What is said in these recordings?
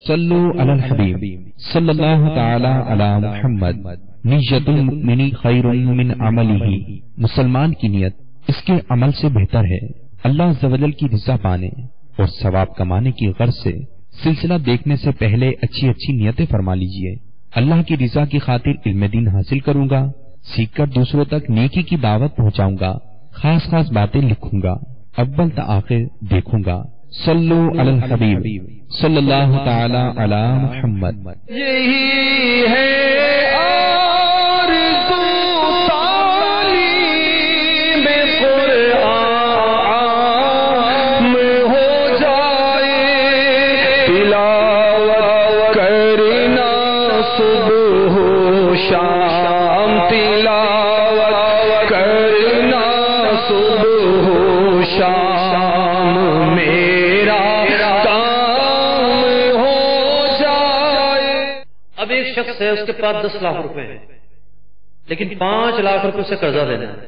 صلو علی الحبیب صلی اللہ تعالی علی محمد۔ نیت المؤمن خیر من عملہ، مسلمان کی نیت اس کے عمل سے بہتر ہے۔ اللہ عز و جل کی رضا پانے اور ثواب کمانے کی غرض سے سلسلہ دیکھنے سے پہلے اچھی اچھی نیتیں فرما لیجئے۔ اللہ کی رضا کی خاطر علم دین حاصل کروں گا، سیکھ کر دوسروں تک نیکی کی دعوت پہنچاؤں گا، خاص خاص باتیں لکھوں گا، اول تا آخر دیکھوں گا۔ صلو علی الحبیب صلی اللہ تعالی علی محمد۔ یہی ہے شخص ہے، اس کے پاس 10 لاکھ روپے ہیں لیکن 5 لاکھ روپے سے قرضہ دینا ہے،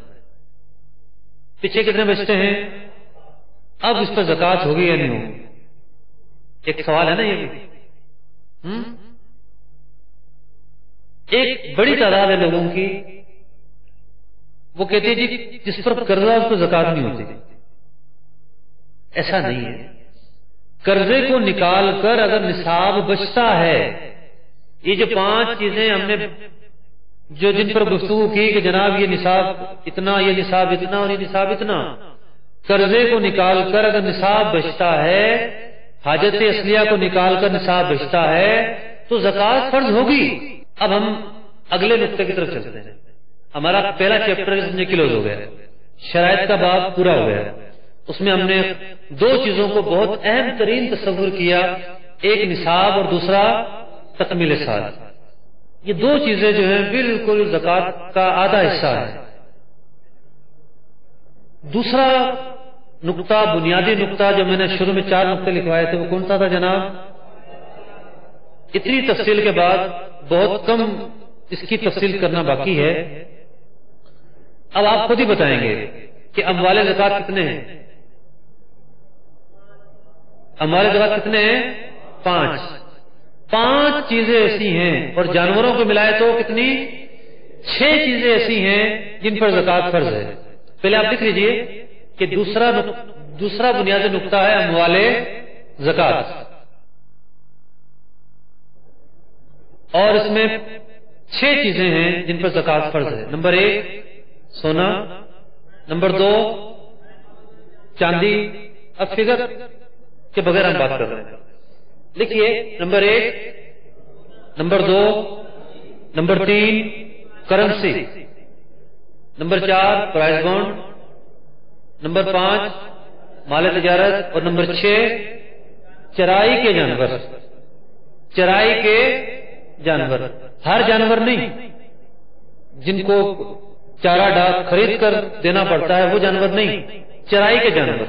پیچھے کتنے بچتے ہیں؟ اب اس پر زکوٰۃ ہوگی یا نہیں ہوگی؟ ایک سوال ہے نا یہ بھی۔ ایک بڑی تعداد ہے لوگوں کی، وہ کہتے ہیں جی جس پر قرضہ اس کو زکوٰۃ نہیں ہوتی۔ ایسا نہیں ہے، قرضے کو نکال کر اگر نصاب بچتا ہے، یہ جو 5 چیزیں ہم نے جو جن پر گفتگو کی کہ جناب یہ نصاب اتنا، یہ نصاب اتنا اور یہ نصاب اتنا، قرضے کو نکال کر اگر نصاب بچتا ہے، حاجت اصلیہ کو نکال کر نصاب بچتا ہے تو زکوٰۃ فرض ہوگی۔ اب ہم اگلے نقطے کی طرف چلتے ہیں۔ ہمارا پہلا چیپٹر اس میں کلوز ہو گیا، شرائط کا باب پورا ہو گیا۔ اس میں ہم نے 2 چیزوں کو بہت اہم ترین تصور کیا، ایک نصاب اور دوسرا تکمیل سال۔ یہ 2 چیزیں جو ہیں بالکل زکوٰۃ کا آدھا حصہ ہے۔ دوسرا نقطہ، بنیادی نقطہ جو میں نے شروع میں 4 نقطے لکھوائے تھے، وہ کون سا تھا جناب؟ اتنی تفصیل کے بعد بہت کم اس کی تفصیل کرنا باقی ہے۔ اب آپ خود ہی بتائیں گے کہ اموال زکوٰۃ کتنے ہیں؟ اموال زکوٰۃ کتنے ہیں؟ 5 چیزیں ایسی ہیں، اور جانوروں کو ملائے تو کتنی؟ 6 چیزیں ایسی ہیں جن پر زکوٰۃ فرض ہے۔ پہلے آپ لکھ لیجئے کہ دوسرا بنیادی نقطہ ہے اموال زکوٰۃ، اور اس میں 6 چیزیں ہیں جن پر زکوٰۃ فرض ہے۔ نمبر 1 سونا، نمبر 2 چاندی، اب فگر کے بغیر ہم بات کر رہے ہیں، لکھیے number 1، number 2، number 3 currency, number 4 prize bond, number 5 مال تجارت، اور نمبر 6 چرائی کے جانور۔ چرائی کے جانور، ہر جانور نہیں، جن کو چارہ ڈال خرید کر دینا پڑتا ہے وہ جانور نہیں، چرائی کے جانور۔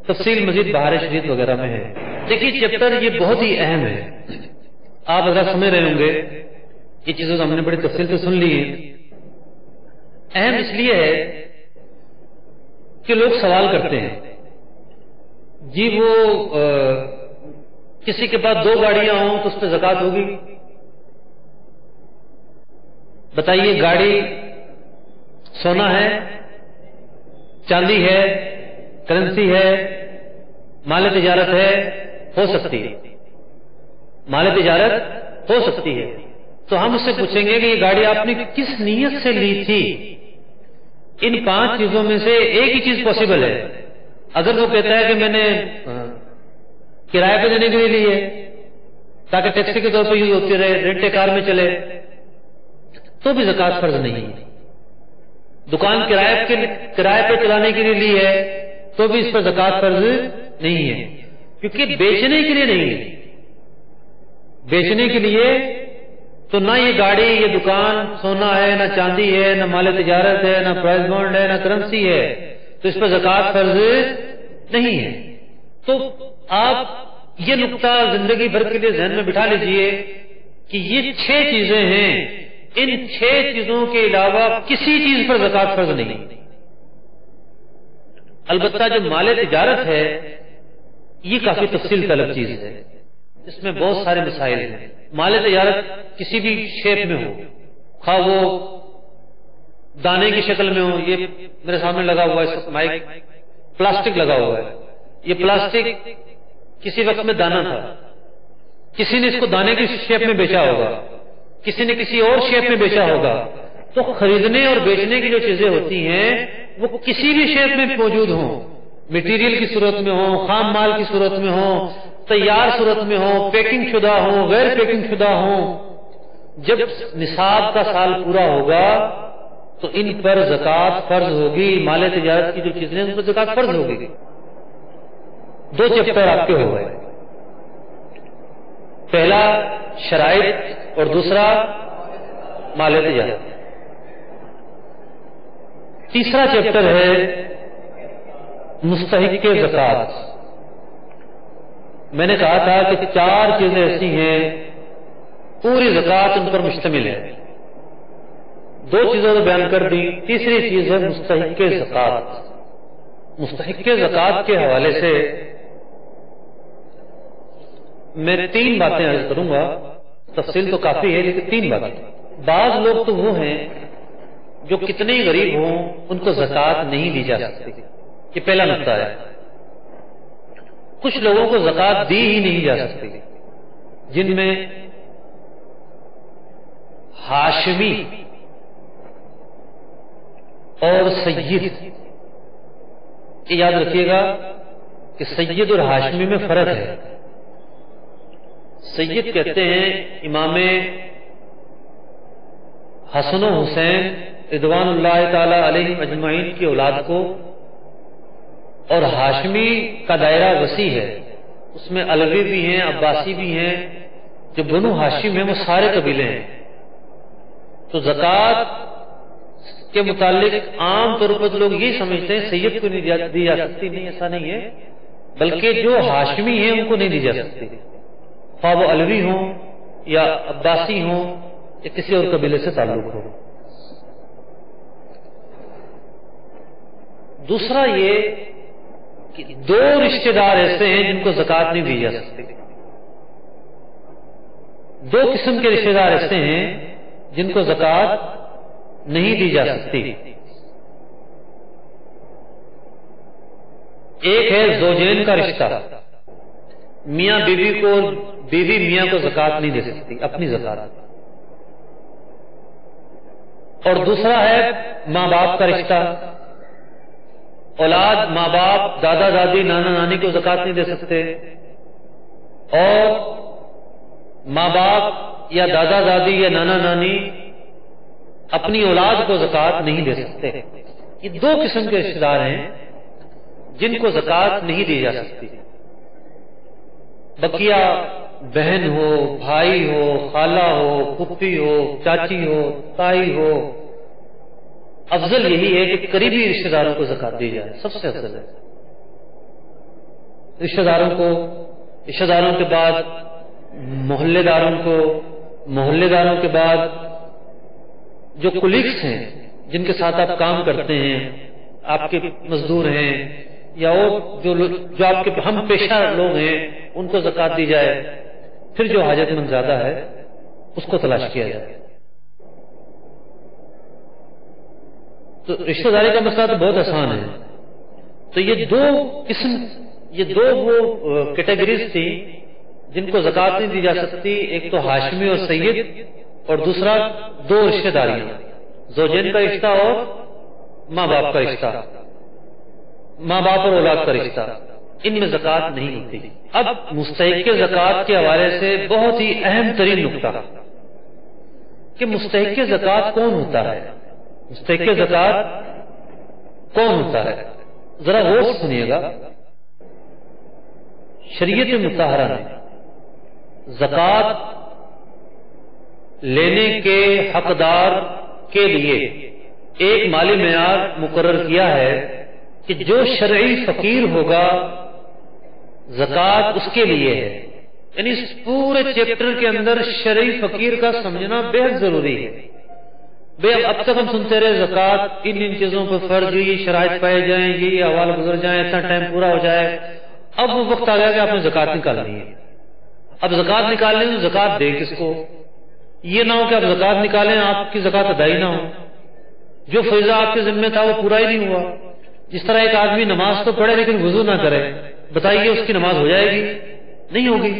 تفصیل مزید بہار شریف وغیرہ میں ہے۔ دیکھیے چیپٹر یہ بہت ہی اہم ہے، آپ اگر سمجھ رہے ہوں گے، یہ چیزیں ہم نے بڑی تفصیل سے سن لی ہیں۔ اہم اس لیے ہے کہ لوگ سوال کرتے ہیں جی وہ کسی کے پاس 2 گاڑیاں ہوں تو اس پہ زکوٰۃ ہوگی؟ بتائیے، گاڑی سونا ہے، چاندی ہے، کرنسی ہے، مال تجارت ہے، ہو سکتی ہے، مال تجارت ہو سکتی ہے، تو ہم اس سے پوچھیں گے کہ یہ گاڑی آپ نے کس نیت سے لی تھی؟ ان 5 چیزوں میں سے ایک ہی چیز پاسبل ہے۔ اگر وہ کہتا ہے کہ میں نے کرایہ پہ دینے کے لیے لی ہے تاکہ ٹیکسی کے طور پہ یوز ہوتی رہے، رینٹ کار میں چلے، تو بھی زکوٰۃ فرض نہیں ہے۔ دکان کرایہ پہ چلانے کے لیے لی ہے تو بھی اس پر زکوٰۃ فرض نہیں ہے، کیونکہ بیچنے کے لیے نہیں ہے۔ بیچنے کے لیے تو نہ یہ گاڑی، یہ دکان سونا ہے، نہ چاندی ہے، نہ مال تجارت ہے، نہ پرائز بانڈ ہے، نہ کرنسی ہے، تو اس پر زکوٰۃ فرض نہیں ہے۔ تو آپ یہ نقطہ زندگی بھر کے لیے ذہن میں بٹھا لیجئے کہ یہ 6 چیزیں ہیں، ان 6 چیزوں کے علاوہ کسی چیز پر زکوٰۃ فرض نہیں۔ البتہ جو مال تجارت ہے یہ کافی تفصیل طلب چیز ہے، اس میں بہت سارے مسائل ہیں. مال تجارت کسی بھی شیپ میں ہو، خواہ وہ دانے کی شکل میں ہو. یہ میرے سامنے لگا ہوا ہے مائک، پلاسٹک لگا ہوا ہے. یہ پلاسٹک کسی وقت میں دانا تھا، کسی نے اس کو دانے کی شیپ میں بیچا ہوگا، کسی نے کسی اور شیپ میں بیچا ہوگا. تو خریدنے اور بیچنے کی جو چیزیں ہوتی ہیں وہ کسی بھی شیپ میں موجود ہوں، مٹیریل کی صورت میں ہوں، خام مال کی صورت میں ہوں، تیار صورت میں ہوں، پیکنگ شدہ ہوں، غیر پیکنگ شدہ ہوں. جب نصاب کا سال پورا ہوگا تو ان پر زکوٰۃ فرض ہوگی. مال تجارت کی جو چیزیں ہیں ان پر زکوٰۃ فرض ہوگی. 2 چیپٹر آپ کے ہو گئے. پہلا شرائط اور دوسرا مال تجارت. تیسرا چیپٹر ہے مستحق زکوٰۃ. میں نے کہا تھا کہ 4 چیزیں ایسی ہیں پوری زکوٰۃ ان پر مشتمل ہے. 2 چیزوں کو بیان کر دی. تیسری چیز ہے مستحق زکوٰۃ. مستحق زکوٰۃ کے حوالے سے میں 3 باتیں عرض کروں گا. تفصیل تو کافی ہے لیکن 3 باتیں. بعض لوگ تو وہ ہیں جو کتنے ہی غریب ہوں ان کو زکوٰۃ نہیں دی جا سکتی. یہ پہلا نقطہ ہے. کچھ لوگوں کو زکوٰۃ دی ہی نہیں جا سکتی جن میں ہاشمی اور سید. یہ یاد رکھیے گا کہ سید اور ہاشمی میں فرق ہے. سید کہتے ہیں امام حسن و حسین رضوان اللہ تعالی علیہ اجمعین کی اولاد کو، اور ہاشمی کا دائرہ وسیع ہے. اس میں علوی بھی ہیں، عباسی بھی ہیں. جو بنو ہاشم ہیں وہ سارے قبیلے ہیں. تو زکوٰۃ کے متعلق عام طور پر لوگ یہ سمجھتے ہیں سید کو نہیں دی جا سکتی. نہیں، ایسا نہیں ہے، بلکہ جو ہاشمی ہیں ان کو نہیں دی جا سکتی، خواہ وہ علوی ہوں یا عباسی ہوں یا کسی اور قبیلے سے تعلق ہو. دوسرا یہ کہ 2 رشتہ دار ایسے ہیں جن کو زکوٰۃ نہیں دی جا سکتی. 2 قسم کے رشتہ دار ایسے ہیں جن کو زکوٰۃ نہیں دی جا سکتی. ایک ہے زوجین کا رشتہ. میاں بیوی کو، بیوی میاں کو زکوٰۃ نہیں دے سکتی اپنی زکوٰۃ. اور دوسرا ہے ماں باپ کا رشتہ. اولاد ماں باپ، دادا دادی، نانا نانی کو زکوٰۃ نہیں دے سکتے، اور ماں باپ یا دادا دادی یا نانا نانی اپنی اولاد کو زکوٰۃ نہیں دے سکتے. یہ 2 قسم کے رشتہ دار ہیں جن کو زکوٰۃ نہیں دی جا سکتی. بقیہ بہن ہو، بھائی ہو، خالہ ہو، پھپھی ہو، چاچی ہو، تائی ہو، افضل یہی ہے کہ قریبی رشتہ داروں کو زکوٰۃ دی جائے. سب سے افضل ہے. رشتہ داروں کو، رشتہ داروں کے بعد محلے داروں کو، محلے داروں کے بعد جو کولیگس ہیں جن کے ساتھ آپ کام کرتے ہیں، آپ کے مزدور ہیں یا وہ جو آپ کے ہم پیشہ لوگ ہیں، ان کو زکوٰۃ دی جائے. پھر جو حاجت مند زیادہ ہے اس کو تلاش کیا جائے. تو رشتہ داری کا مسئلہ تو بہت آسان ہے. تو یہ 2 قسم، یہ 2 وہ کیٹیگریز تھی جن کو زکوٰۃ نہیں دی جا سکتی. ایک تو ہاشمی اور سید، اور دوسرا 2 رشتہ داریاں، زوجین کا رشتہ اور ماں باپ کا رشتہ، ماں باپ اور اولاد کا رشتہ. ان میں زکوٰۃ نہیں ہوتی. اب مستحق زکوٰۃ کے حوالے سے بہت ہی اہم ترین نقطہ کہ مستحق زکوٰۃ کون ہوتا ہے. مستحق زکوٰۃ کون ہوتا ہے؟ ذرا غور سے سنیے گا. شریعت مطہرہ نے زکوٰۃ لینے کے حقدار کے لیے ایک مالی معیار مقرر کیا ہے کہ جو شرعی فقیر ہوگا زکوٰۃ اس کے لیے ہے. یعنی اس پورے چیپٹر کے اندر شرعی فقیر کا سمجھنا بے حد ضروری ہے. اب تک ہم سنتے رہے زکوٰۃ ان چیزوں پر فرض، یہ شرائط پائے جائیں، یہ احوال گزر جائیں، اتنا ٹائم پورا ہو جائے. اب وہ وقت آ گیا کہ آپ نے زکوٰۃ نکالنی ہے. اب زکات نکالنے تو زکات دے کس کو؟ یہ نہ ہو کہ اب زکات نکالیں آپ کی زکات ادائی نہ ہو، جو فریضہ آپ کے ذمہ تھا وہ پورا ہی نہیں ہوا۔ جس طرح ایک آدمی نماز تو پڑھے لیکن وضو نہ کرے، بتائیے اس کی نماز ہو جائے گی؟ نہیں ہوگی۔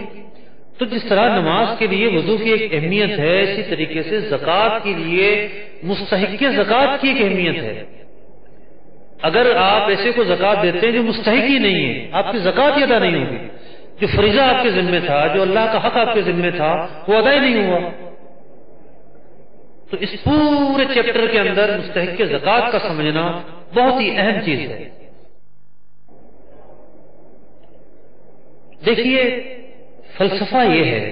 تو جس طرح نماز کے لیے وضو کی ایک اہمیت ہے، اسی طریقے سے زکات کے لیے مستحق زکات کی ایک اہمیت ہے۔ اگر آپ ایسے کو زکات دیتے ہیں جو مستحق ہی نہیں ہے، آپ کی زکات ہی ادا نہیں ہوگی۔ جو فریضہ آپ کے ذمہ تھا، جو اللہ کا حق آپ کے ذمہ تھا، وہ ادا ہی نہیں ہوا۔ تو اس پورے چیپٹر کے اندر مستحق زکات کا سمجھنا بہت ہی اہم چیز ہے۔ دیکھیے فلسفہ یہ ہے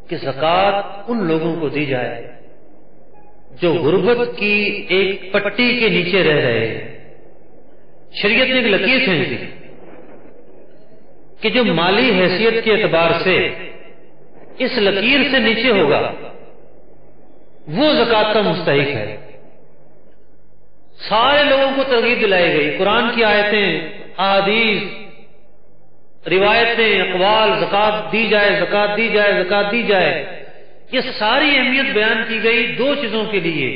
کہ زکات ان لوگوں کو دی جائے جو غربت کی ایک پٹی کے نیچے رہ رہے ہیں۔ شریعت نے ایک لکیر کھینچ دی کہ جو مالی حیثیت کے اعتبار سے اس لکیر سے نیچے ہوگا وہ زکات کا مستحق ہے۔ سارے لوگوں کو ترغیب دلائی گئی، قرآن کی آیتیں، احادیث، روایتیں، اقوال، زکات دی جائے، زکات دی جائے، زکات دی جائے۔ یہ ساری اہمیت بیان کی گئی دو چیزوں کے لیے،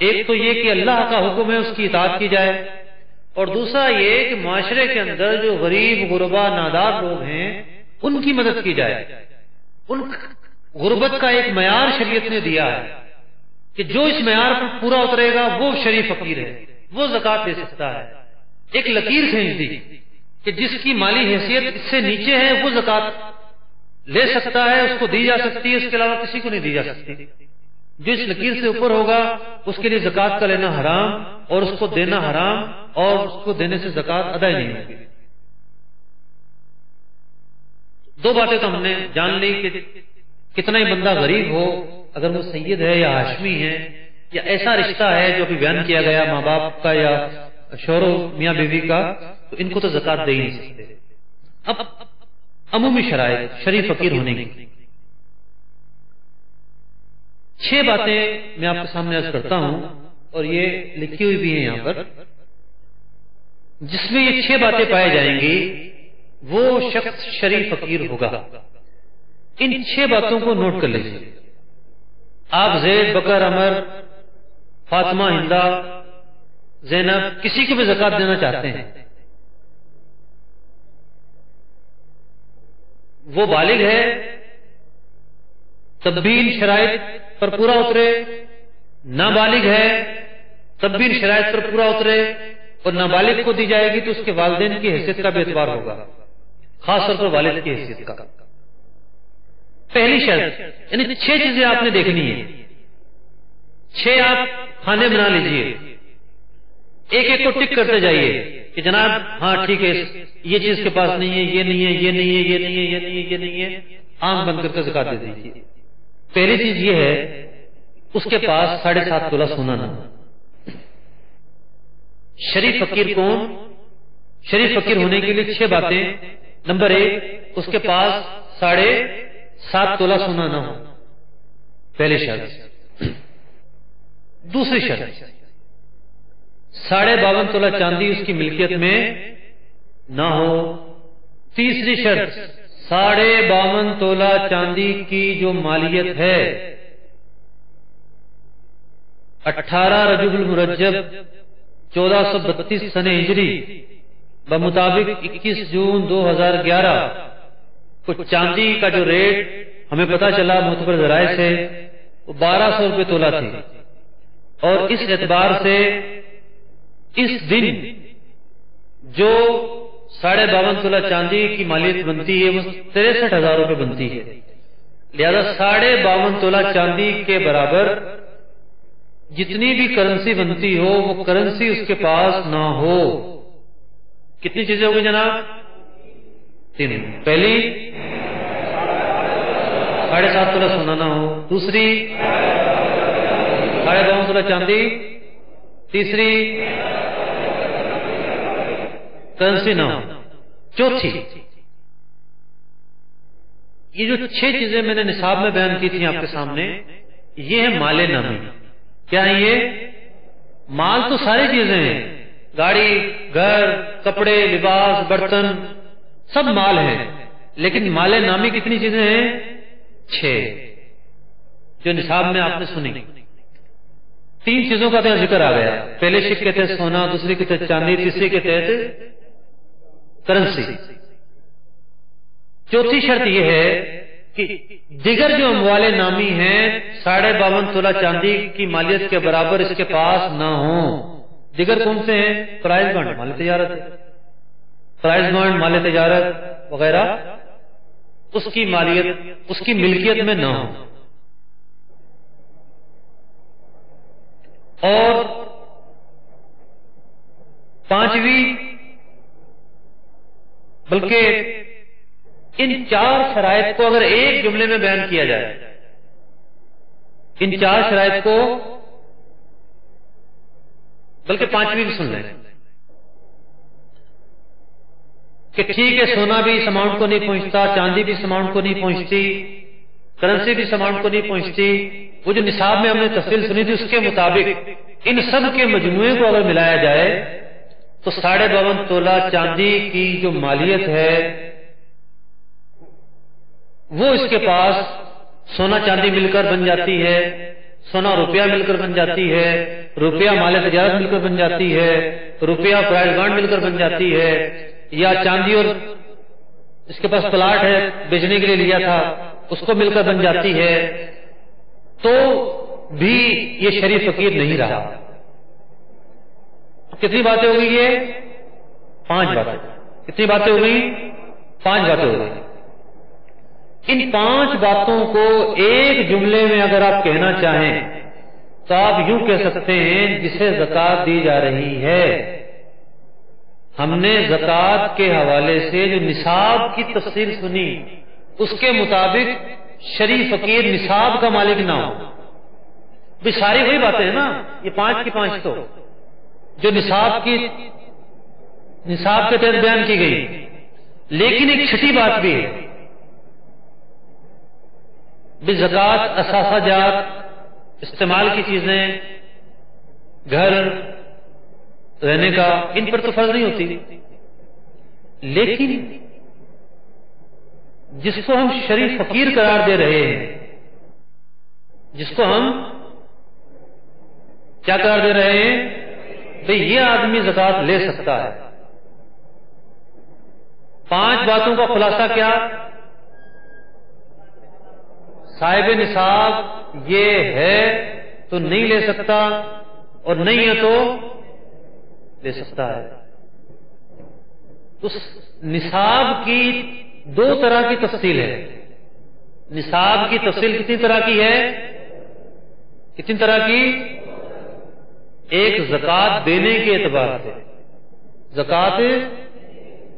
ایک تو یہ کہ اللہ کا حکم ہے اس کی اطاعت کی جائے، اور دوسرا یہ کہ معاشرے کے اندر جو غریب غربا نادار لوگ ہیں ان کی مدد کی جائے۔ ان غربت کا ایک معیار شریعت نے دیا ہے کہ جو اس معیار پر پورا اترے گا وہ شریف فقیر ہے، وہ زکات دے سکتا ہے۔ ایک لکیر کھینچ دی کہ جس کی مالی حیثیت اس سے نیچے ہے وہ زکات لے سکتا ہے، اس کو دی جا سکتی ہے، اس کے علاوہ کسی کو نہیں دی جا سکتی۔ جو اس لکیر سے اوپر ہوگا اس کے لیے زکات کا لینا حرام اور اس کو دینا حرام، اور اس کو دینے سے زکات ادا ہی نہیں ہوگی۔ دو باتیں تو ہم نے جان لی کہ کتنا ہی بندہ غریب ہو، اگر وہ سید ہے یا ہاشمی ہے یا ایسا رشتہ ہے جو ابھی بیان کیا گیا ماں باپ کا یا شوہر و میاں بیوی کا، تو ان کو تو زکات دے ہی نہیں سکتے۔ اب عمومی شرائط شریف فقیر ہونے کی 6 باتیں میں آپ کے سامنے عرض کرتا ہوں، اور یہ لکھی ہوئی بھی ہیں یہاں پر، جس میں یہ 6 باتیں پائے جائیں گی وہ شخص شریف فقیر ہوگا۔ ان 6 باتوں کو نوٹ کر لیجیے۔ آپ زید، بکر، عمر، فاطمہ، ہندہ، زینب کسی کو بھی زکات دینا چاہتے ہیں، وہ بالغ ہے، تب بھی ان شرائط پر پورا اترے، نابالغ ہے تب بھی ان شرائط پر پورا اترے، اور نابالغ کو دی جائے گی تو اس کے والدین کی حیثیت کا بھی اعتبار ہوگا، خاص طور پر والد کی حیثیت کا۔ پہلی شرط یعنی 6 چیزیں آپ نے دیکھنی ہے، 6 آپ کھانے بنا لیجئے، ایک ایک کو ٹک کرتے جائیے کہ جناب ہاں ٹھیک ہے یہ چیز کے پاس نہیں ہے، یہ نہیں ہے، یہ نہیں ہے، یہ نہیں ہے، یہ نہیں ہے، یہ نہیں ہے، آنکھ بند کر کے زکات دے دیجیے۔ پہلی چیز یہ ہے اس کے پاس 7.5 تولہ سونا نہ ہو۔ شریف فقیر کون؟ شریف فقیر ہونے کے لیے 6 باتیں۔ نمبر 1 اس کے پاس 7.5 تولہ سونا نہ ہو، پہلی شرط۔ دوسری شرط 52.5 تولہ چاندی اس کی ملکیت میں نہ ہو۔ تیسری شرط 52.5 تولہ چاندی کی جو مالیت ہے 18 رجب المرجب 1432 سنہ ہجری بمطابق 21 جون 2011 کو چاندی کا جو ریٹ ہمیں پتا چلا معتبر ذرائع سے وہ 1200 روپے تولہ تھی، اور اس اعتبار سے اس دن جو 52.5 تولہ چاندی کی مالیت بنتی ہے وہ 63,000 روپے بنتی ہے۔ لہذا 52.5 تولہ چاندی کے برابر جتنی بھی کرنسی بنتی ہو وہ کرنسی اس کے پاس نہ ہو۔ کتنی چیزیں ہوگی جناب؟ 3۔ پہلی 7.5 تولہ سونا نہ ہو، دوسری 52.5 تولہ چاندی، تیسری کرنسی نہ ہو، چوتھی یہ جو 6 چیزیں میں نے نصاب میں بیان کی تھیں آپ کے سامنے، یہ ہے مال نامی۔ کیا ہے یہ؟ مال تو ساری چیزیں ہیں، گاڑی، گھر، کپڑے، لباس، برتن، سب مال ہیں، لیکن مال نامی کتنی چیزیں ہیں؟ 6 جو نصاب میں آپ نے سنی. 3 چیزوں کا تو ذکر آ گیا. پہلے شق کے تحت سونا، دوسری کے تحت چاندی، تیسری کے تحت کرنسی. چوتھی شرط یہ ہے کہ دیگر جو اموال نامی ہیں 52.5 تولہ چاندی کی مالیت کے برابر اس کے پاس نہ ہوں. دیگر کون سے ہیں؟ پرائز بانڈ، مال تجارت، پرائز بانڈ، مال تجارت وغیرہ اس کی مالیت، اس کی ملکیت میں نہ ہو. اور 5ویں، بلکہ ان 4 شرائط کو اگر ایک جملے میں بیان کیا جائے، ان 4 شرائط کو، بلکہ 5ویں بھی سن لیں کہ ٹھیک ہے سونا بھی اس اماؤنٹ کو نہیں پہنچتا، چاندی بھی اس اماؤنٹ کو نہیں پہنچتی، کرنسی بھی اس اماؤنٹ کو نہیں پہنچتی. وہ جو نصاب میں ہم نے تفصیل سنی تھی اس کے مطابق ان سب کے مجموعے کو اگر ملایا جائے تو 52.5 تولہ چاندی کی جو مالیت ہے وہ اس کے پاس سونا چاندی مل کر بن جاتی ہے، سونا روپیہ مل کر بن جاتی ہے، روپیہ مال تجارت مل کر بن جاتی ہے، روپیہ پرائز بانڈ مل کر بن جاتی ہے، یا چاندی اور اس کے پاس پلاٹ ہے بیچنے کے لیے لیا تھا اس کو مل کر بن جاتی ہے. تو بھی یہ شریف فقیر نہیں رہا. کتنی باتیں ہو گئی؟ یہ 5 باتیں. کتنی باتیں ہو گئی؟ 5 باتیں ہو گئی. ان 5 باتوں کو ایک جملے میں اگر آپ کہنا چاہیں تو آپ یوں کہہ سکتے ہیں جسے زکوٰۃ دی جا رہی ہے. ہم نے زکوٰۃ کے حوالے سے جو نصاب کی تفصیل سنی اس کے مطابق شریف فقیر نصاب کا مالک نہ ہو. بھی ساری وہی باتیں ہیں نا، یہ 5 کی 5 تو جو نصاب کے تحت بیان کی گئی. لیکن ایک چھٹی بات بھی ہے، بھی زکوٰۃ اثاثہ جات، استعمال کی چیزیں، گھر رہنے کا، ان پر تو فرض نہیں ہوتی. لیکن جس کو ہم شریف فقیر قرار دے رہے ہیں، جس کو ہم کیا قرار دے رہے ہیں؟ بھئی یہ آدمی زکوٰۃ لے سکتا ہے. 5 باتوں کا خلاصہ کیا؟ صاحب نصاب یہ ہے تو نہیں لے سکتا، اور نہیں ہے تو لے سکتا ہے. اس نصاب کی 2 طرح کی تفصیل ہے. نصاب کی تفصیل کتنی طرح کی ہے؟ کتنی طرح کی؟ ایک زکوٰۃ دینے کے اعتبار سے، زکوٰۃ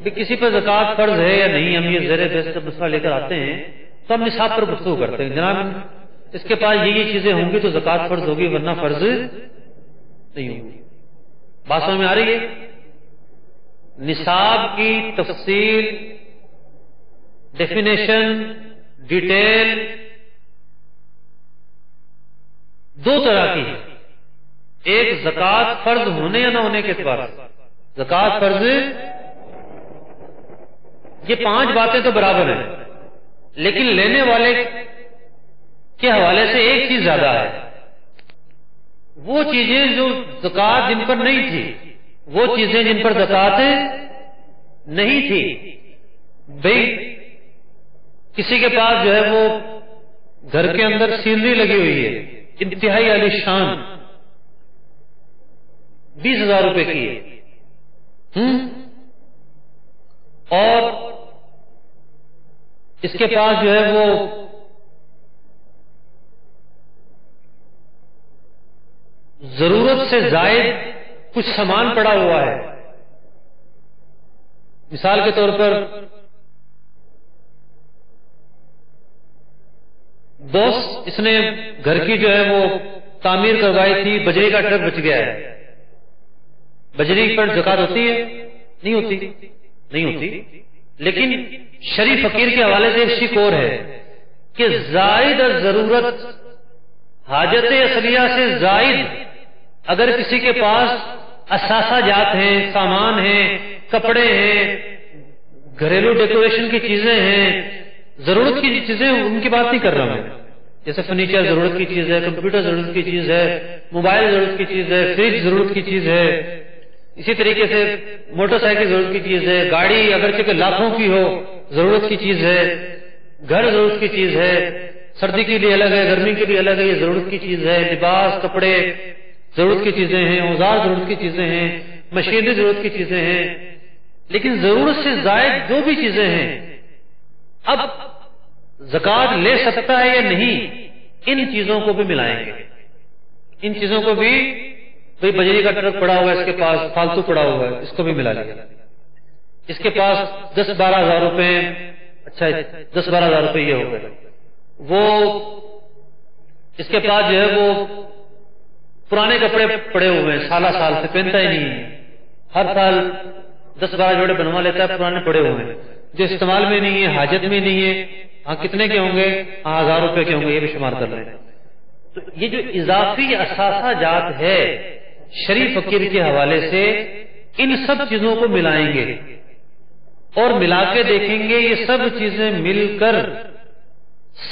بھی کسی پر زکوٰۃ فرض ہے یا نہیں، ہم یہ زیر بحث کا مسئلہ لے کر آتے ہیں تو ہم نصاب پر گفتگو کرتے ہیں. جناب اس کے پاس یہ چیزیں ہوں گی تو زکوٰۃ فرض ہوگی ورنہ فرض نہیں ہوگی. بات سمجھ میں آ رہی ہے؟ نصاب کی تفصیل، ڈیفینیشن، ڈیٹیل 2 طرح کی ہے. ایک زکوٰۃ فرض ہونے یا نہ ہونے کے اعتبار سے، زکوٰۃ فرض، یہ 5 باتیں تو برابر ہیں، لیکن لینے والے کے حوالے سے ایک چیز زیادہ ہے. وہ چیزیں جو زکوٰۃ جن پر نہیں تھی، وہ چیزیں جن پر زکوٰۃ نہیں تھی. بھئی کسی کے پاس جو ہے وہ گھر کے اندر سینری لگی ہوئی ہے انتہائی عالی شان، 20,000 روپے کی ہے، اور اس کے پاس جو ہے وہ ضرورت سے زائد کچھ سامان پڑا ہوا ہے. مثال کے طور پر دوست اس نے گھر کی جو ہے وہ تعمیر کروائی تھی، بجری کا ٹرک بچ گیا ہے. بجری پر زکوٰۃ ہوتی ہے؟ نہیں ہوتی، نہیں ہوتی. لیکن شریف فقیر کے حوالے سے ایک شک اور ہے کہ زائد ضرورت، حاجت اصلیہ سے زائد اگر کسی کے پاس اثاثہ جات ہیں، سامان ہیں، کپڑے ہیں، گھریلو ڈیکوریشن کی چیزیں ہیں، ضرورت کی چیزیں، ان کی بات نہیں کر رہا میں. جیسے فرنیچر ضرورت کی چیز ہے، کمپیوٹر ضرورت کی چیز ہے، موبائل ضرورت کی چیز ہے، فریج ضرورت کی چیز ہے، اسی طریقے سے موٹر سائیکل ضرورت کی چیز ہے، گاڑی اگرچہ کہ لاکھوں کی ہو ضرورت کی چیز ہے، گھر ضرورت کی چیز ہے، سردی کے لیے الگ ہے، گرمی کے لیے الگ ہے، یہ ضرورت کی چیز ہے، لباس کپڑے ضرورت کی چیزیں ہیں، اوزار ضرورت کی چیزیں ہیں، مشینری ضرورت کی چیزیں ہیں. لیکن ضرورت سے زائد جو بھی چیزیں ہیں اب زکوٰۃ لے سکتا ہے یا نہیں، ان چیزوں کو بھی ملائیں گے. ان چیزوں کو بھی، بھئی بجری کا ٹرک پڑا ہوا ہے اس کے پاس، فالتو پڑا ہوا ہے، اس کو بھی ملا لیا. اس کے پاس 10-12 ہزار روپے، اچھا 10-12 ہزار روپے یہ ہو گئے. وہ اس کے پاس جو ہے وہ پرانے کپڑے پڑے ہوئے ہیں، سالہ سال سے پہنتا ہی نہیں ہے، ہر سال 10-12 جوڑے بنوا لیتا ہے، پرانے پڑے ہوئے ہیں جو استعمال میں نہیں ہے، حاجت میں نہیں ہے. ہاں کتنے کے ہوں گے؟ 1000 روپے کے ہوں گے، یہ بھی شمار کر رہے ہیں. تو یہ جو اضافی اثاثہ جات ہے شریع فقیر کے حوالے سے، ان سب چیزوں کو ملائیں گے اور ملا کے دیکھیں گے یہ سب چیزیں مل کر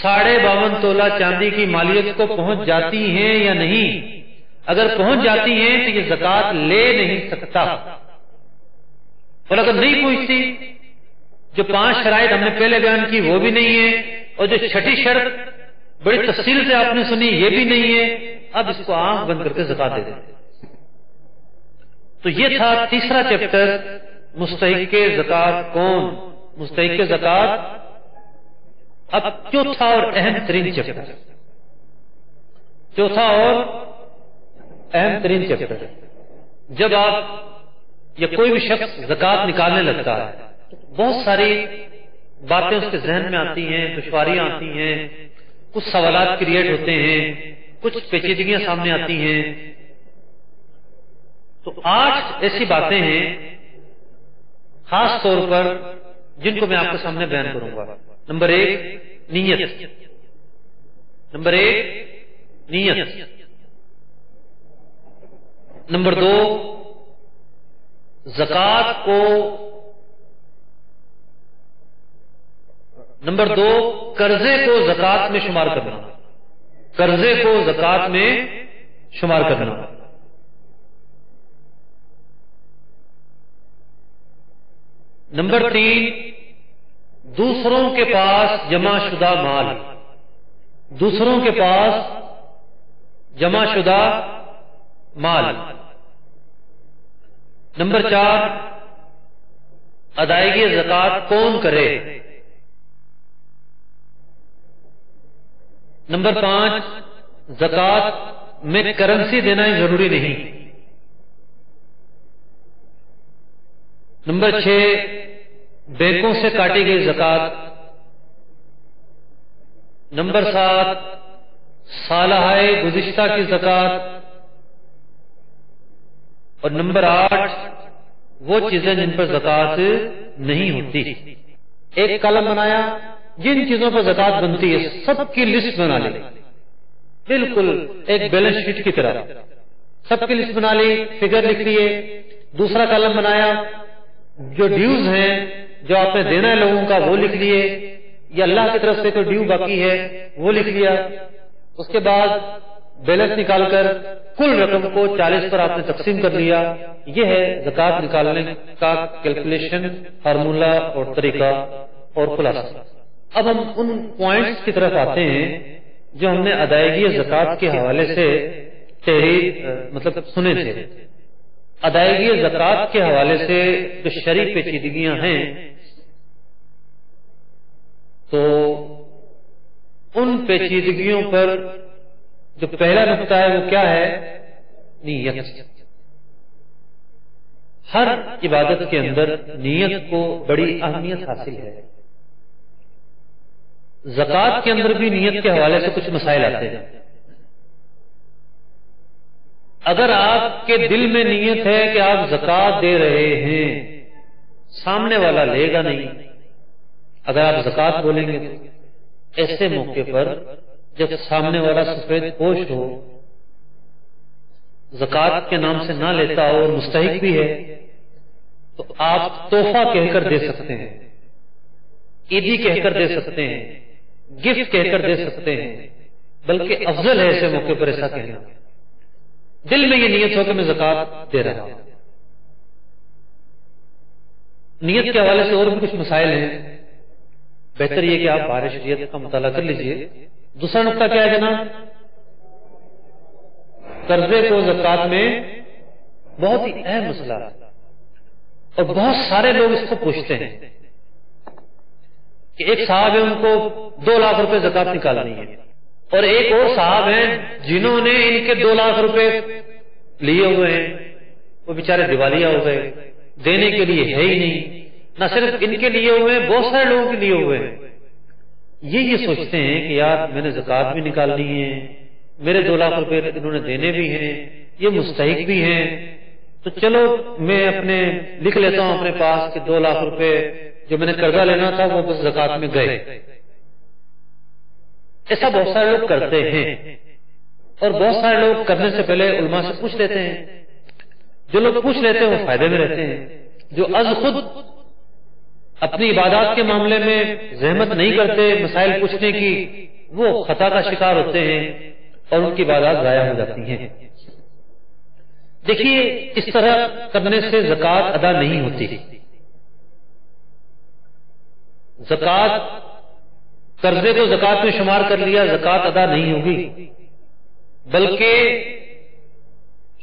52.5 تولہ چاندی کی مالیت کو پہنچ جاتی ہیں یا نہیں. اگر پہنچ جاتی ہیں تو یہ زکوٰۃ لے نہیں سکتا، اور اگر نہیں پہنچتی، جو 5 شرائط ہم نے پہلے بیان کی وہ بھی نہیں ہے، اور جو 6ٹھی شرط بڑی تفصیل سے آپ نے سنی یہ بھی نہیں ہے، اب اس کو آنکھ بند کر کے زکوٰۃ دے دیں. تو یہ تھا تیسرا چیپٹر، مستحق زکوٰۃ کون، مستحق زکوٰۃ. اب چوتھا اور اہم ترین چیپٹر، چوتھا اور اہم ترین چیپٹر. جب آپ یا کوئی بھی شخص زکوٰۃ نکالنے لگتا ہے بہت ساری باتیں اس کے ذہن میں آتی ہیں، دشواریاں آتی ہیں، کچھ سوالات کریٹ ہوتے ہیں، کچھ پیچیدگیاں سامنے آتی ہیں. تو 8 ایسی باتیں ہیں خاص طور پر جن کو میں آپ کے سامنے بیان کروں گا. نمبر 1 نیت. نمبر 1 نیت. نمبر 2 زکوٰۃ کو، نمبر 2 قرضے کو زکوٰۃ میں شمار کرنا، قرضے کو زکوٰۃ میں شمار کرنا. نمبر 3 دوسروں کے پاس جمع شدہ مال، دوسروں کے پاس جمع شدہ مال. نمبر 4 ادائیگی زکوٰۃ کون کرے. نمبر 5 زکوٰۃ میں کرنسی دینا ہی ضروری نہیں. نمبر 6 بینکوں سے کاٹی گئی زکوٰۃ. نمبر 7 سالہ گزشتہ کی زکوٰۃ. اور نمبر 8 وہ چیزیں جن پر زکوٰۃ نہیں ہوتی. ایک کالم بنایا جن چیزوں پر زکوٰۃ بنتی ہے سب کی لسٹ بنا لی، بالکل ایک بیلنس شیٹ کی طرح سب کی لسٹ بنا لی، فگر لکھ لیے. دوسرا کالم بنایا جو ڈیوز ہیں جو آپ نے دینا ہے لوگوں کا وہ لکھ لیے، یا اللہ کی طرف سے کوئی ڈیو باقی ہے وہ لکھ لیا. اس کے بعد بیلنس نکال کر کل رقم کو 40 پر آپ نے تقسیم کر لیا. یہ ہے زکوٰۃ نکالنے کا کیلکولیشن، فارمولا اور طریقہ اور خلاصہ. اب ہم ان پوائنٹس کی طرف آتے ہیں جو ہم نے ادائیگی زکوٰۃ کے حوالے سے مطلب سنے تھے. ادائیگی زکوٰۃ کے حوالے سے جو شرعی پیچیدگیاں ہیں، تو ان پیچیدگیوں پر جو پہلا نقطہ ہے وہ کیا ہے؟ نیت. ہر عبادت کے اندر نیت کو بڑی اہمیت حاصل ہے. زکوٰۃ کے اندر بھی نیت کے حوالے سے کچھ مسائل آتے ہیں. اگر آپ کے دل میں نیت ہے کہ آپ زکوٰۃ دے رہے ہیں، سامنے والا لے گا نہیں. اگر آپ زکوٰۃ بولیں گے تو ایسے موقع پر جب سامنے والا سفید پوش ہو، زکوٰۃ کے نام سے نہ لیتا ہو اور مستحق بھی ہے، تو آپ تحفہ کہہ کر دے سکتے ہیں. عیدی کہہ کر دے سکتے ہیں، گفٹ کہہ کر دے سکتے ہیں، بلکہ افضل ہے ایسے موقع پر ایسا کہنا، دل میں یہ نیت ہو کہ میں زکوٰۃ دے رہا ہوں۔ نیت کے حوالے سے اور بھی کچھ مسائل ہیں، بہتر یہ کہ آپ بارِ شریعت کا مطالعہ کر لیجئے۔ دوسرا نقطہ کیا ہے جناب؟ قرضے کو زکوٰۃ میں بہت ہی اہم مسئلہ ہے، اور بہت سارے لوگ اس کو پوچھتے ہیں کہ ایک صاحب ہے ان کو 2 لاکھ روپے زکوٰۃ نکالنی ہے، اور ایک اور صاحب ہیں جنہوں نے ان کے 2 لاکھ روپے لیے ہوئے ہیں، وہ بیچارے دیوالیہ ہو گئے، دینے کے لیے ہے ہی نہیں، نہ صرف ان کے لیے ہوئے ہیں، بہت سارے لوگوں کے لیے ہوئے ہیں۔ یہ سوچتے ہیں کہ یار میں نے زکوٰۃ بھی نکالنی ہے، میرے 2 لاکھ روپے انہوں نے دینے بھی ہیں، یہ مستحق بھی ہیں، تو چلو میں اپنے لکھ لیتا ہوں اپنے پاس کہ 2 لاکھ روپے جو میں نے قرضہ لینا تھا وہ بس زکوٰۃ میں گئے۔ ایسا بہت سارے لوگ کرتے ہیں، اور بہت سارے لوگ کرنے سے پہلے علماء سے پوچھ لیتے ہیں۔ جو لوگ پوچھ لیتے ہیں وہ فائدے میں رہتے ہیں، جو از خود اپنی عبادات کے معاملے میں زحمت نہیں کرتے مسائل پوچھنے کی، وہ خطا کا شکار ہوتے ہیں اور ان کی عبادات ضائع ہو جاتی ہیں۔ دیکھیے اس طرح کرنے سے زکوٰۃ ادا نہیں ہوتی۔ زکوٰۃ، قرضے کو زکوٰۃ میں شمار کر لیا، زکوٰۃ ادا نہیں ہوگی، بلکہ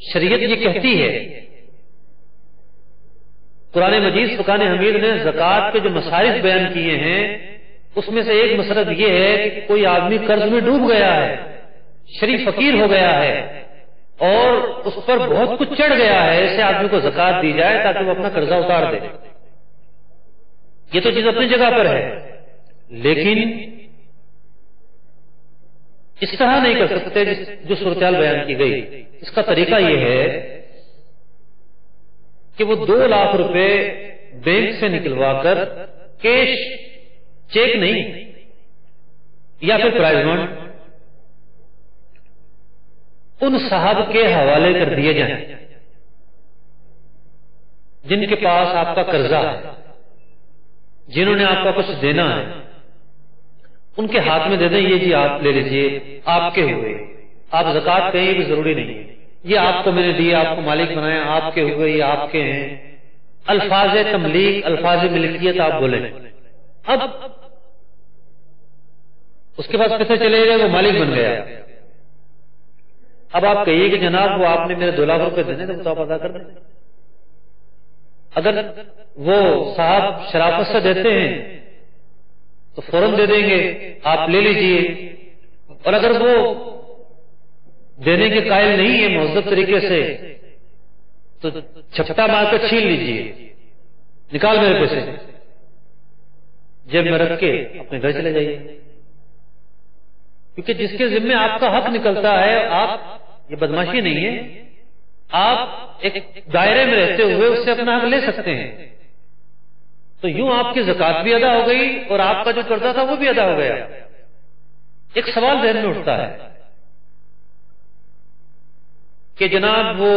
شریعت یہ کہتی ہے، قرآن مجید فرقان حمید نے زکوٰۃ کے جو مصارف بیان کیے ہیں اس میں سے ایک مصرف یہ ہے کہ کوئی آدمی قرض میں ڈوب گیا ہے، شریف فقیر ہو گیا ہے اور اس پر بہت کچھ چڑھ گیا ہے، ایسے آدمی کو زکوٰۃ دی جائے تاکہ وہ اپنا قرضہ اتار دے۔ یہ تو چیز اپنی جگہ پر ہے، لیکن اس طرح نہیں کر سکتے جو صورتحال بیان کی گئی۔ اس کا طریقہ یہ ہے کہ وہ 2 لاکھ روپے بینک سے نکلوا کر کیش، چیک نہیں یا پھر پرائز بانڈ، ان صاحب کے حوالے کر دیے جائیں جن کے پاس آپ کا قرضہ ہے، جنہوں نے آپ کا کچھ دینا ہے، ان کے ہاتھ میں دے دیں، یہ جی آپ لے لیجئے، آپ کے ہوئے، آپ زکوٰۃ کہیں بھی ضروری نہیں ہے، یہ آپ کو میں نے دیا، آپ کو مالک بنایا، آپ کے ہوئے، یہ آپ کے ہیں۔ الفاظ تملیک، الفاظ ملکیت آپ بولیں۔ اب اس کے بعد پیسے چلے گئے، وہ مالک بن گیا۔ اب آپ کہیے کہ جناب وہ آپ نے میرے 2 لاکھ روپے دینے تو آپ ادا کر دیں۔ اگر وہ صاحب شرافت سے دیتے ہیں تو فوراً دے دیں گے، آپ لے لیجئے، اور اگر وہ دینے کے قائل نہیں ہے مہذب طریقے سے تو چھپٹا مار کر چھین لیجئے، نکال میرے پیسے، جیب میں رکھ کے اپنے گھر چلے جائیے۔ کیونکہ جس کے ذمے آپ کا حق نکلتا ہے، آپ، یہ بدماشی نہیں ہے، آپ ایک دائرے میں رہتے ہوئے اس سے اپنا حق لے سکتے ہیں، تو یوں آپ کی زکوٰۃ بھی ادا ہو گئی اور آپ کا جو قرضہ تھا وہ بھی ادا ہو گیا۔ ایک سوال ذہن میں اٹھتا ہے کہ جناب وہ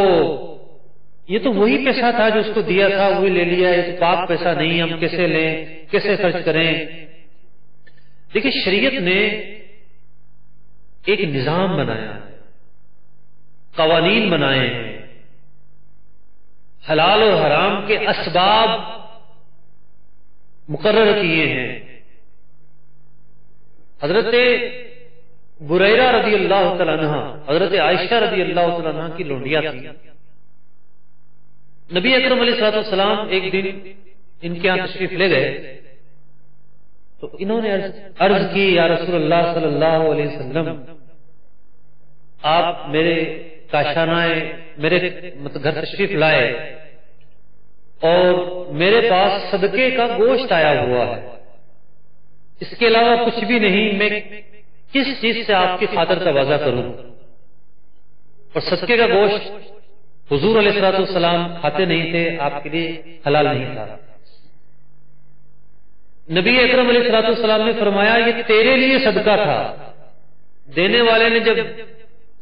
یہ تو وہی پیسہ تھا جو اس کو دیا تھا، وہی لے لیا، یہ تو پاک پیسہ نہیں، ہم کیسے لیں، کیسے خرچ کریں؟ دیکھیں شریعت نے ایک نظام بنایا ہے، قوانین بنائے ہیں، حلال اور حرام کے اسباب مقرر کیے ہیں۔ حضرت بریرہ رضی اللہ تعالیٰ عنہ، حضرت عائشہ رضی اللہ تعالیٰ عنہ کی لونڈیا تھی۔ نبی اکرم علیہ الصلوۃ والسلام ایک دن ان کے یہاں تشریف لے گئے تو انہوں نے عرض کی، یا رسول اللہ صلی اللہ علیہ وسلم، آپ میرے کاشانہ میرے گھر تشریف لائے اور میرے پاس صدقے کا گوشت آیا ہوا ہے، اس کے علاوہ کچھ بھی نہیں، میں کس چیز سے آپ کی خاطر تواضع کروں؟ اور صدقے کا گوشت حضور علیہ الصلوۃ والسلام کھاتے نہیں تھے، آپ کے لیے حلال نہیں تھا۔ نبی اکرم علیہ الصلوۃ والسلام نے فرمایا یہ تیرے لیے صدقہ تھا۔ دینے والے نے جب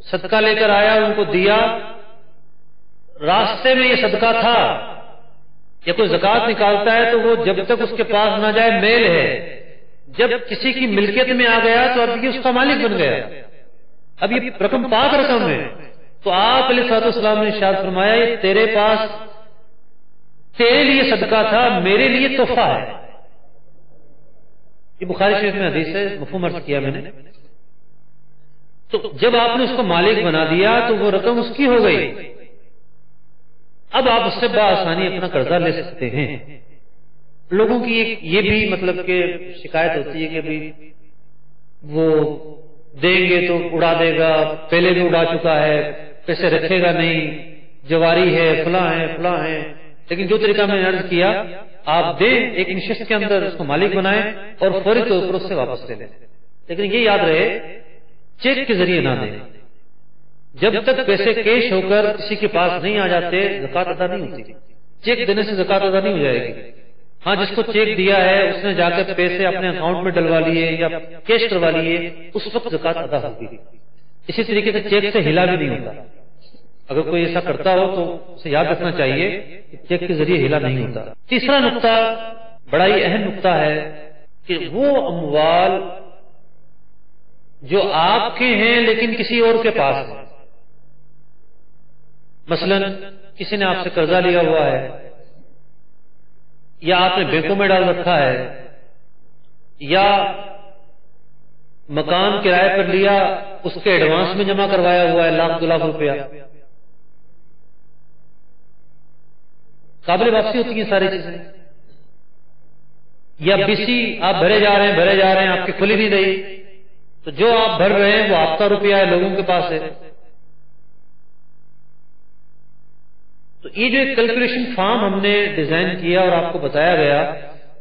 صدقہ لے کر آیا، ان کو دیا، راستے میں یہ صدقہ تھا۔ یا کوئی زکوٰۃ نکالتا ہے تو وہ جب تک اس کے پاس نہ جائے میل ہے، جب کسی کی ملکیت میں آ گیا تو اب یہ اس کا مالک بن گیا، اب یہ رقم پاک رقم ہے، تو آپ علیہ السلام نے ارشاد فرمایا یہ تیرے پاس تیرے لیے صدقہ تھا، میرے لیے تحفہ ہے۔ یہ بخاری شریف میں حدیث ہے، مفہوم عرض کیا میں نے۔ تو جب آپ نے اس کو مالک بنا دیا تو وہ رقم اس کی ہو گئی، اب آپ اس سے بآسانی اپنا قرضہ لے سکتے ہیں۔ لوگوں کی یہ بھی مطلب کہ شکایت ہوتی ہے کہ وہ دیں گے تو اڑا دے گا، پہلے بھی اڑا چکا ہے، پیسے رکھے گا نہیں، جواری ہے، فلاں ہے فلاں ہے۔ لیکن جو طریقہ میں نے عرض کیا، آپ دیں، ایک نشست کے اندر اس کو مالک بنائیں اور فوری طور پر اس سے واپس لے لیں۔ لیکن یہ یاد رہے چیک کے ذریعے نہ دیں، جب تک پیسے کیش ہو کر کسی کے پاس نہیں آ جاتے زکوٰۃ ادا نہیں ہوتی۔ چیک دینے سے زکوٰۃ ادا نہیں ہو جائے گی۔ ہاں، جس کو چیک دیا ہے اس نے جا کر پیسے اپنے اکاؤنٹ میں ڈلوا لیے یا کیش کروا لیے، اس وقت زکوٰۃ ادا ہوگی۔ اسی طریقے سے چیک سے ہلا بھی نہیں ہوتا، اگر کوئی ایسا کرتا ہو تو اسے یاد رکھنا چاہیے کہ چیک کے ذریعے ہلا نہیں ہوتا۔ تیسرا نقطہ بڑا ہی اہم نقطہ ہے کہ وہ اموال جو آپ کے ہیں لیکن کسی اور کے پاس ہے، مثلا کسی نے آپ سے قرضہ لیا ہوا ہے یا آپ نے بینکوں میں ڈال رکھا ہے یا مکان کرائے پر لیا اس کے ایڈوانس میں جمع کروایا ہوا ہے 1,00,000 2 لاکھ روپیہ، قابل واپسی ہوتی ہیں ساری چیزیں۔ یا BC آپ بھرے جا رہے ہیں آپ کی کھلی نہیں رہی، تو جو آپ بھر رہے ہیں وہ آپ کا روپیہ ہے، لوگوں کے پاس ہے۔ تو یہ جو ایک کیلکولیشن فارم ہم نے ڈیزائن کیا اور آپ کو بتایا گیا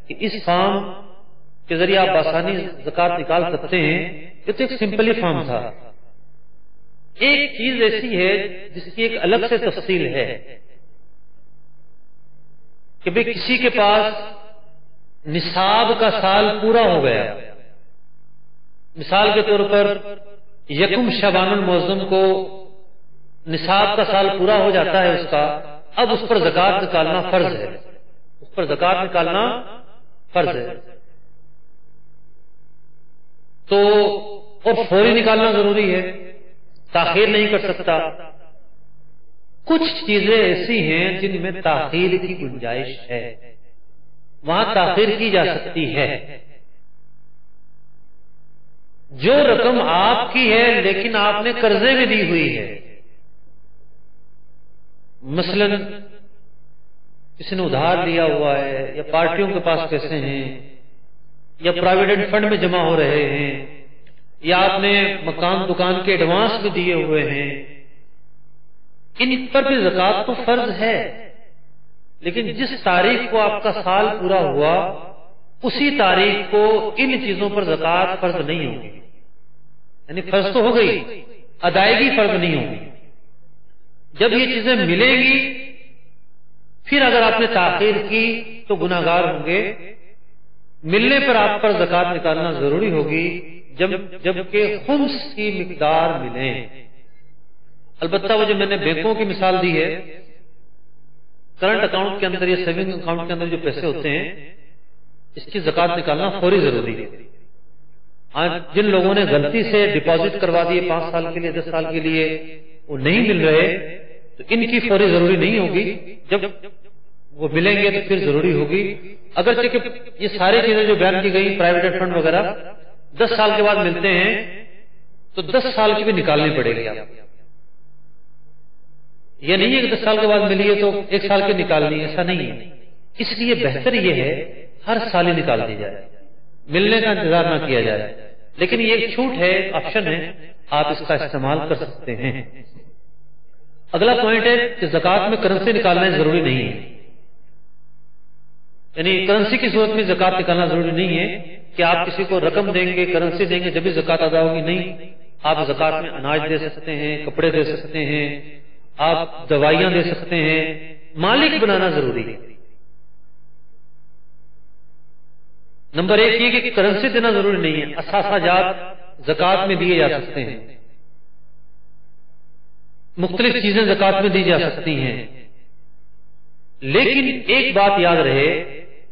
کہ اس فارم کے ذریعے آپ آسانی زکوٰۃ نکال سکتے ہیں، یہ تو ایک سمپلی فارم تھا۔ ایک چیز ایسی ہے جس کی ایک الگ سے تفصیل ہے کہ بھئی کسی کے پاس نصاب کا سال پورا ہو گیا، مثال کے طور پر 1 شعبان المعظم کو نصاب کا سال پورا ہو جاتا ہے اس کا، اب اس پر زکوٰۃ نکالنا فرض ہے، اس پر زکوٰۃ نکالنا فرض ہے۔ تو اور فوری نکالنا ضروری ہے، تاخیر نہیں کر سکتا۔ کچھ چیزیں ایسی ہیں جن میں تاخیر کی گنجائش ہے، وہاں تاخیر کی جا سکتی ہے۔ جو رقم آپ کی ہے لیکن آپ نے قرضے میں دی ہوئی ہے، مثلا کسی نے ادھار لیا ہوا ہے یا پارٹیوں کے پاس پیسے ہیں یا پروویڈنٹ فنڈ میں جمع ہو رہے ہیں یا آپ نے مکان دکان کے ایڈوانس میں دیے ہوئے ہیں، ان پر بھی زکوٰۃ تو فرض ہے، لیکن جس تاریخ کو آپ کا سال پورا ہوا اسی تاریخ کو ان چیزوں پر زکوٰۃ فرض نہیں ہوگی، یعنی فرض تو ہو گئی، ادائیگی فرض نہیں ہوگی۔ جب یہ چیزیں ملیں گی پھر اگر آپ نے تاخیر کی تو گناہگار ہوں گے، ملنے پر آپ پر زکوٰۃ نکالنا ضروری ہوگی جبکہ خمس کی مقدار ملیں۔ البتہ وہ جو میں نے بینکوں کی مثال دی ہے، کرنٹ اکاؤنٹ کے اندر یا سیونگ اکاؤنٹ کے اندر جو پیسے ہوتے ہیں اس کی زکوٰۃ نکالنا فوری ضروری ہے۔ آج جن لوگوں نے غلطی سے ڈپازٹ کروا دیے 5 سال کے لیے 10 سال کے لیے وہ نہیں مل رہے، تو ان کی فوری ضروری نہیں ہوگی، جب وہ ملیں گے تو پھر ضروری ہوگی۔ اگرچہ کہ یہ ساری چیزیں جو بیان کی گئی پرائیویٹ فنڈ وغیرہ 10 سال کے بعد ملتے ہیں تو 10 سال کی بھی نکالنی پڑے گی۔ یہ نہیں ہے کہ 10 سال کے بعد ملی ہے تو 1 سال کی نکالنی، ایسا نہیں ہے۔ اس لیے بہتر یہ ہے ہر سال ہی نکال دی جائے، ملنے کا انتظار نہ کیا جائے۔ لیکن یہ ایک چھوٹ ہے، آپشن ہے، آپ اس کا استعمال کر سکتے ہیں۔ اگلا پوائنٹ ہے کہ زکوٰۃ میں کرنسی نکالنا ضروری نہیں ہے، یعنی کرنسی کی صورت میں زکوٰۃ نکالنا ضروری نہیں ہے کہ آپ کسی کو رقم دیں گے، کرنسی دیں گے جبھی زکوٰۃ ادا ہوگی، نہیں۔ آپ زکوٰۃ میں اناج دے سکتے ہیں، کپڑے دے سکتے ہیں، آپ دوائیاں دے سکتے ہیں، مالک بنانا ضروری ہے۔ نمبر 1 یہ کہ کرنسی دینا ضروری نہیں ہے، اثاثہ جات زکوٰۃ میں دیے جا سکتے ہیں، مختلف چیزیں زکوٰۃ میں دی جا سکتی ہیں، لیکن ایک بات یاد رہے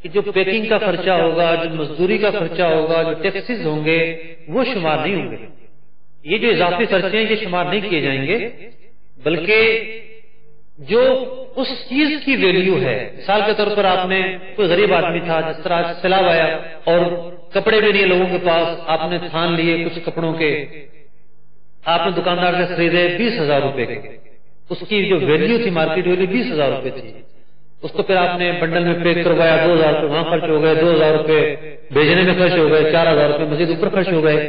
کہ جو پیکنگ کا خرچہ ہوگا، جو مزدوری کا خرچہ ہوگا، جو ٹیکسز ہوں گے وہ شمار نہیں ہوں گے. یہ جو اضافی خرچے ہیں یہ شمار نہیں کیے جائیں گے، بلکہ جو اس چیز کی ویلیو ہے. مثال کے طور پر آپ نے کوئی غریب آدمی تھا، جس طرح سیلاب آیا اور کپڑے بھی نہیں لوگوں کے پاس، آپ نے تھان لیے کچھ کپڑوں کے، آپ نے دکاندار سے خریدے 20,000 روپے کے، اس کی جو ویلیو تھی مارکیٹ ویلیو 20,000 روپے تھی. اس کو پھر آپ نے بنڈل میں پیک کروایا، 2,000 روپے وہاں خرچ ہو گئے، 2,000 روپے بھیجنے میں خرچ ہو گئے، 4,000 روپے مزید اوپر خرچ ہو گئے.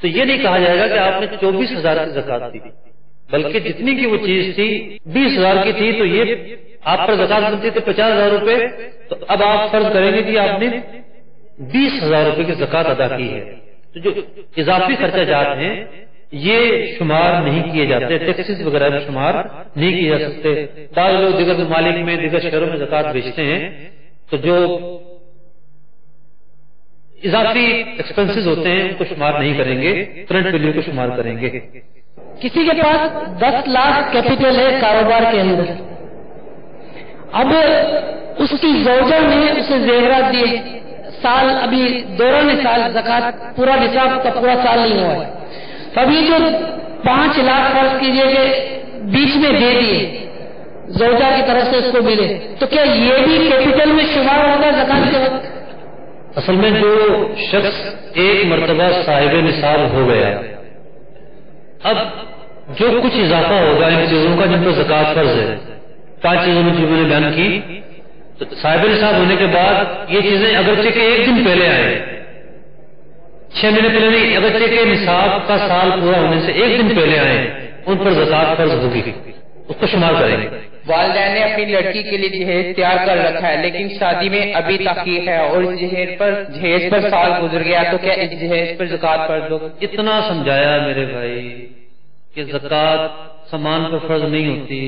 تو یہ نہیں کہا جائے گا کہ آپ نے 24,000 کی زکات دی، بلکہ جتنی کی وہ چیز تھی 20,000 کی تھی تو یہ آپ پر زکات بنتی تھی 50,000 روپے. تو اب آپ فرض کریں گے کہ آپ نے 20,000 روپے کی زکات ادا کی ہے. تو جو اضافی خرچہ جات ہیں یہ شمار نہیں کیے جاتے، ٹیکسز وغیرہ میں شمار نہیں کیے جا سکتے. بعض لوگ دیگر ممالک میں، دیگر شہروں میں زکات بیچتے ہیں تو جو اضافی ایکسپنسز ہوتے ہیں ان کو شمار نہیں کریں گے، کرنٹ ویلیو کو شمار کریں گے. کسی کے پاس 10 لاکھ کیپٹل ہے کاروبار کے اندر، اب اس کی زوجہ نے اسے زیورات دیے، سال ابھی دوران سال زکات پورا نصاب کا پورا سال نہیں ہوا ہے، اب یہ جو 5 لاکھ فرض کیجئے کہ بیچ میں دے دیے زوجہ کی طرف سے اس کو ملے، تو کیا یہ بھی کیپٹل میں شمار ہوگا زکات کے وقت؟ اصل میں جو شخص ایک مرتبہ صاحب نصاب ہو گیا، اب جو کچھ اضافہ ہوگا ان چیزوں کا جن پر زکات فرض ہے، 5 چیزوں میں جو میں نے بیان کی، تو صاحب نصاب ہونے کے بعد یہ چیزیں اگرچہ کہ 1 دن پہلے آئے، 6 مہینے پہلے نہیں، اگرچہ کہ نصاب کا سال پورا ہونے سے 1 دن پہلے آئے، ان پر زکات فرض ہوگی، اس کو شمار کریں گے. والدین نے اپنی لڑکی کے لیے جہیز تیار کر رکھا ہے لیکن شادی میں ابھی تاخیر ہے اور اس جہیز پر سال گزر گیا، تو کیا اس جہیز پر زکات فرض ہوگی؟ اتنا سمجھایا میرے بھائی کہ زکات سامان پر فرض نہیں ہوتی.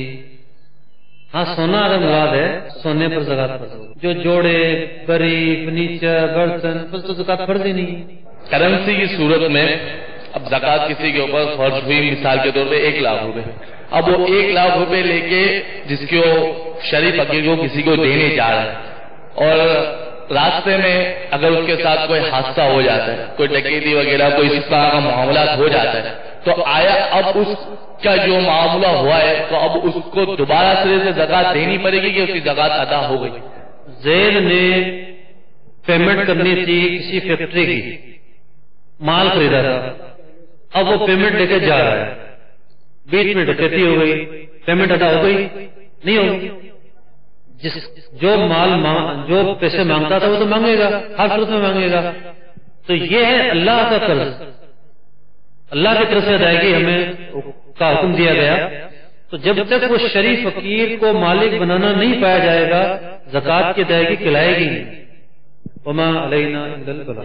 ہاں سونا اگر مراد ہے سونے پر زکات فرض ہوگی. جو جوڑے، بری، فرنیچر، برتن پر تو زکات فرض ہی نہیں. کرنسی کی صورت میں اب زکات کسی کے اوپر فرض ہوئی، مثال کے طور پہ 1 لاکھ روپے، اب وہ 1 لاکھ روپے لے کے جس کو شریف فقیر کو کسی کو دینے جا رہا ہے اور راستے میں اگر اس کے ساتھ کوئی حادثہ ہو جاتا ہے، کوئی ڈکیتی وغیرہ کوئی اس طرح کا معاملات ہو جاتا ہے، تو آیا اب اس کا جو معاملہ ہوا ہے تو اب اس کو دوبارہ سرے سے زکات دینی پڑے گی کہ اس کی زکات ادا ہو گئی؟ زید نے پیمنٹ کرنی تھی کسی فیکٹری کی، مال خریدا تھا، اب وہ پیمنٹ لے کے جا رہا ہے، بیچ میں ڈکیتی ہو گئی، پیمنٹ ادا ہو گئی نہیں ہوگی. جو پیسے مانگتا تھا وہ تو مانگے گا، ہر صورت میں مانگے گا. تو یہ ہے اللہ کا قرض، اللہ کی طرف سے ادائیگی ہمیں کا حکم دیا گیا. تو جب تک وہ شریف فقیر کو مالک بنانا نہیں پایا جائے گا زکات کی ادائیگی کھلائے گی نہیں. وما علینا الا البلاغ.